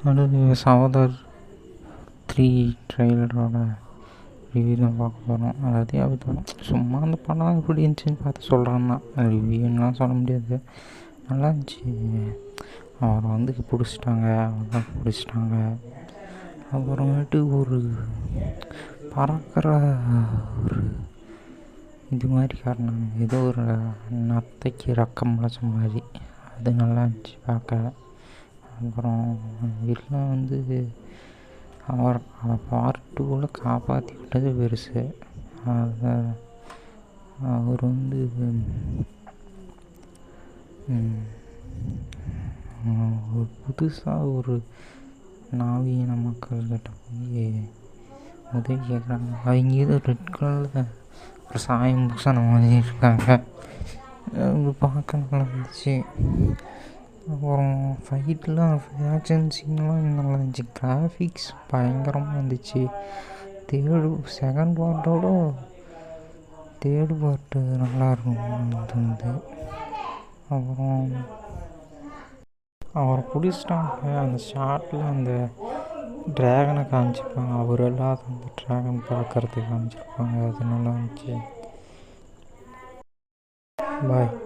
அடுத்து சகோதர் 3 ட்ரெய்லரோட ரிவ்யூ தான் பார்க்க போகிறோம். அதாவது அப்படி சும்மா அந்த படம் எப்படி இருந்துச்சுன்னு பார்த்து சொல்கிறான்னா ரிவ்யூலாம் சொல்ல முடியாது. நல்லா இருந்துச்சு. அவரை வந்து பிடிச்சிட்டாங்க, அவரை பிடிச்சிட்டாங்க. அப்புறமேட்டு ஒரு பறக்கிற ஒரு இது மாதிரி காட்டினாங்க, ஏதோ ஒரு நத்தைக்கு ரக்கம் முளைச்ச மாதிரி. அது நல்லா இருந்துச்சு பார்க்க. அப்புறம் வீட்டில் வந்து அவர் பார்ட் 2ல் காப்பாற்றி விட்டது பெருசு. அதை அவர் வந்து ஒரு புதுசாக ஒரு நாவீன மக்கள்கிட்ட போய் உதவி கேட்குறாங்க. அவங்க ஏதோ ரெட் கலரில் ஒரு சாயம் பூசான மாதிரி இருக்காங்க. அது பார்க்க நல்லா இருந்துச்சு. அப்புறம் ஃபைட்லாம் ஆக்ஷன் சீன்லாம் நல்லா இருந்துச்சு. கிராஃபிக்ஸ் பயங்கரமாக இருந்துச்சு. செகண்ட் பார்ட்டோட தேர்டு பார்ட்டு நல்லாயிருக்கும் தோணுது. அப்புறம் அவரை பிடிச்சிட்டாங்க. அந்த ஷார்ட்டில் அந்த ட்ராகனை காமிச்சிருப்பாங்க, அவர் இல்லாத அந்த ட்ராகன் பார்க்கறதுக்கு காமிச்சிருப்பாங்க. அது நல்லா இருந்துச்சு. பாய்.